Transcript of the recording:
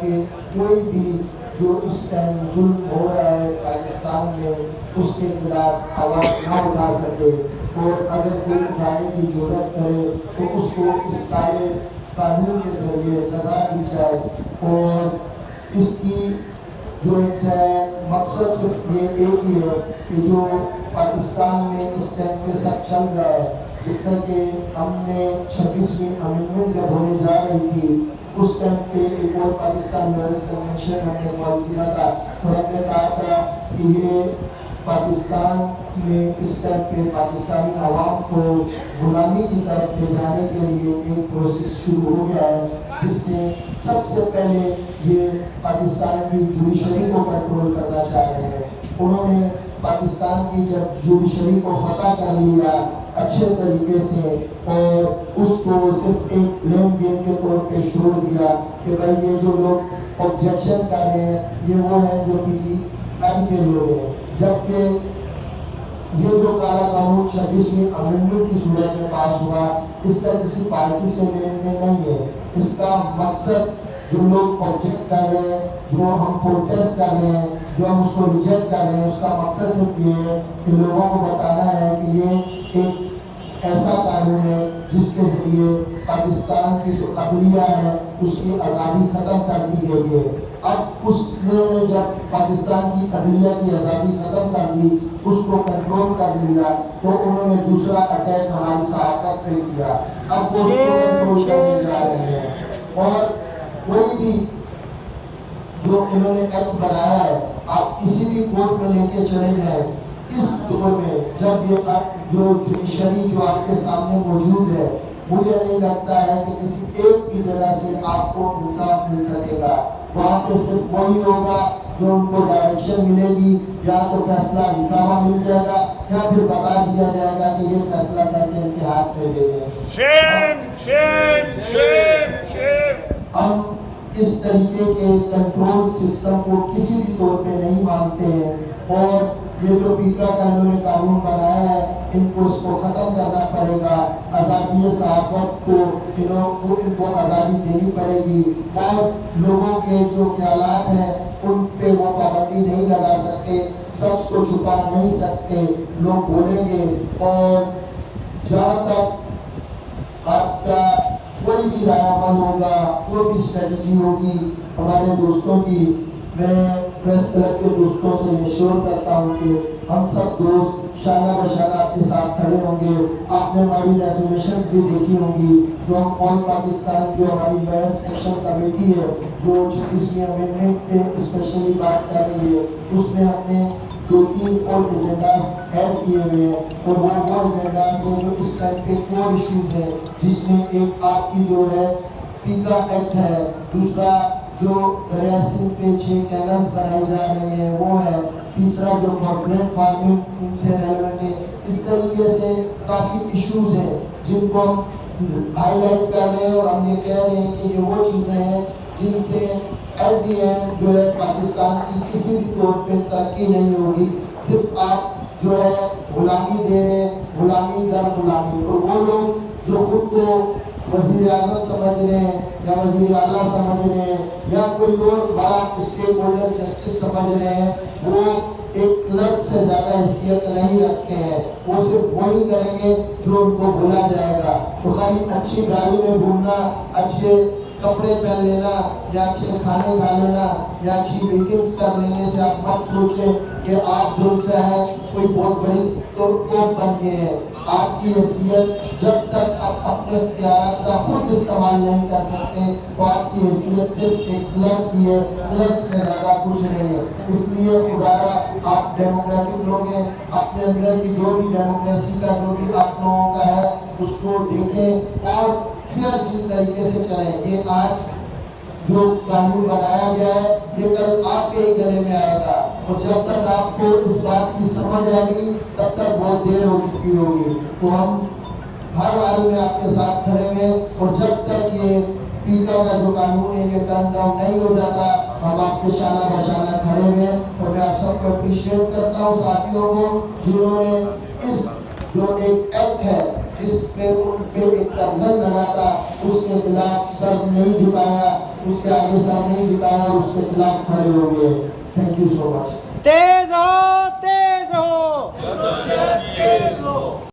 کہ کوئی بھی جو اس ٹائم ظلم ہو رہا ہے پاکستان میں اس کے خلاف آواز نہ اٹھا سکے، اور اگر کوئی اٹھانے کی ضرورت کرے تو اس کو اس کالے قانون کے ذریعے سزا دی جائے۔ اور اس کی جو مقصد صرف یہ ایک ہی ہے کہ جو پاکستان میں اس ٹائم پہ سب چل رہا ہے، جس طرح کہ ہم نے 26ویں امینڈمنٹ جب ہونے جا رہی تھی اس ٹائم پہ ایک اور پاکستان لائرز کنونشن ہم نے کال کیا تھا، اور ہم نے کہا تھا کہ یہ پاکستان میں اس ٹائم پہ پاکستانی عوام کو غلامی کی طرف لے جانے کے لیے ایک پروسیس شروع ہو گیا ہے، جس سے سب سے پہلے یہ پاکستان کی جوڈیشری کو کنٹرول کرنا چاہ رہے ہیں۔ انہوں نے پاکستان کی جب جوڈیشری کو فتح کر لیا اچھے طریقے سے، اور اس کو صرف ایک لین دین کے طور پہ چھوڑ دیا کہ بھائی یہ جو لوگ آبجیکشن کر رہے ہیں یہ وہ ہیں جو PTI کے لوگ ہیں، جبکہ یہ جو کالا قانون 26ویں امینڈمنٹ کی صورت میں پاس ہوا اس کا کسی پارٹی سے لین دین نہیں ہے۔ اس کا مقصد جو لوگ آبجیکٹ کر رہے ہیں، جو ہم پروٹیسٹ کر رہے ہیں، جو ہم اس کو ریجیکٹ کر رہے ہیں، اس کا مقصد صرف یہ ہے کہ لوگوں کو بتانا ہے کہ یہ ایک ایسا قانون ہے جس کے ذریعے پاکستان کی جو عدلیہ ہے اس کی آزادی ختم کر دی گئی ہے۔ اب اس نے جب پاکستان کی عدلیہ کی آزادی ختم کر دی، اس کو کنٹرول کر لیا، تو انہوں نے دوسرا اٹیک ہماری صحافت پہ کیا۔ اب وہ اس کو کنٹرول کرنے جا رہے ہیں، اور کوئی بھی جو انہوں نے ایکٹ بنایا ہے آپ کسی بھی کورٹ میں لے کے چلے جائیں، اس دور میں جب یہ جو جوڈیشری جو آپ کے سامنے موجود ہے، مجھے نہیں لگتا ہے کہ کسی ایک کی جگہ سے آپ کو انصاف مل سکے گا۔ وہاں پہ صرف وہی ہوگا جو ان کو ڈائریکشن ملے گی، یا تو فیصلہ لکھا ہوا مل جائے گا یا پھر بتا دیا جائے گا کہ یہ فیصلہ کر کے ان کے ہاتھ میں دے دیں۔ ہم اس طریقے کے کنٹرول سسٹم کو کسی بھی طور پہ نہیں مانتے ہیں، اور یہ جو پیٹا کا انہوں نے قانون بنایا ہے ان کو اس کو ختم کرنا پڑے گا۔ آزادی صحافت کو ان کو آزادی دینی پڑے گی، اور لوگوں کے جو خیالات ہیں ان پہ وہ پابندی نہیں لگا سکتے، سچ کو چھپا نہیں سکتے، لوگ بولیں گے۔ اور جہاں تک آپ کا کوئی بھی رائے عمل ہوگا، کوئی بھی اسٹریٹجی ہوگی ہمارے دوستوں کی، میں پریس کلب کے دوستوں سے یہ شور کرتا ہوں کہ ہم سب دوست شانہ بشانہ آپ کے ساتھ کھڑے ہوں گے۔ آپ نے ہماری ریزولوشنز بھی دیکھی ہوں گی، جو ہم آل پاکستان جو ہماری لائرز ایکشن کمیٹی ہے جو 26ویں امینڈمنٹ پہ اسپیشلی بات کر رہی ہے، اس میں ہم نے 2-3 اور ایجنڈاز ایڈ کیے ہوئے ہیں، اور وہ ایجنڈاز ہیں جو اس ٹائم پہ کور ایشوز ہیں، جس میں ایک آپ کی جو ہے پیکا ایکٹ ہے، دوسرا جو دریا سنگھ پہ 6 کینلز بنائی جا رہی ہیں وہ ہے، تیسرا جو کارپوریٹ فارمنگ ان سے ریلیونٹ ہے۔ اس طریقے سے کافی ایشوز ہیں جن کو ہم ہائی لائٹ کر رہے ہیں، اور ہم یہ کہہ رہے ہیں کہ یہ وہ چیزیں ہیں جن سے ایٹ دی اینڈ جو ہے پاکستان کی کسی بھی طور پہ ترقی نہیں ہوگی، صرف آپ جو ہے غلامی دے رہے ہیں، غلامی در غلامی۔ اور وہ لوگ جو خود کو وزیر اعظم سمجھ رہے ہیں یا وزیر اعلیٰ سمجھ رہے ہیں یا کوئی اور بڑا اسٹیک ہولڈر جسٹس سمجھ رہے ہیں، وہ ایک کلرک سے زیادہ حیثیت نہیں رکھتے ہیں، وہ صرف وہی کریں گے جو ان کو بولا جائے گا۔ تو خالی اچھی گاڑی میں گھومنا، اچھے کپڑے پہن لینا، یا اچھے کھانے کھا لینا، یا اچھی میٹنگز کر لینے سے آپ مت سوچیں کہ آپ جو ہے کوئی بہت بڑی توپ بن گئے ہیں۔ آپ کی حیثیت جب تک آپ اپنے اختیارات کا خود استعمال نہیں کر سکتے تو آپ کی حیثیت صرف ایک کلرک کی ہے، کلرک سے زیادہ کچھ نہیں ہے۔ اس لیے خدارا آپ ڈیموکریٹک لوگ ہیں، اپنے اندر کی جو بھی ڈیموکریسی کا جو بھی آپ لوگوں کا ہے اس کو دیکھیں اور فیئر چیز طریقے سے چلیں۔ یہ آج جو قانون بنایا گیا ہے یہ کل آپ کے ہی گلے میں آئے گا، اور جب تک آپ کو اس بات کی سمجھ آئے گی تب تک بہت دیر ہو چکی ہوگی۔ تو ہم ہر حال میں آپ کے ساتھ کھڑے ہیں، اور جب تک یہ پیٹا کا جو قانون ہے یہ ٹرن ڈاؤن نہیں ہو جاتا ہم آپ کے شانہ بشانہ کھڑے ہیں۔ اور میں آپ سب کو اپریشیٹ کرتا ہوں ساتھیوں کو جنہوں نے اس جو ایک ایکٹ ہے جس پہ ان پہ ایک کنگن لگا تھا اس کے خلاف سر نہیں جھکایا، اس کے آگے سر نہیں جھکایا اور اس کے خلاف کھڑے ہو گئے. تھینک یو سو مچ. تیز ہو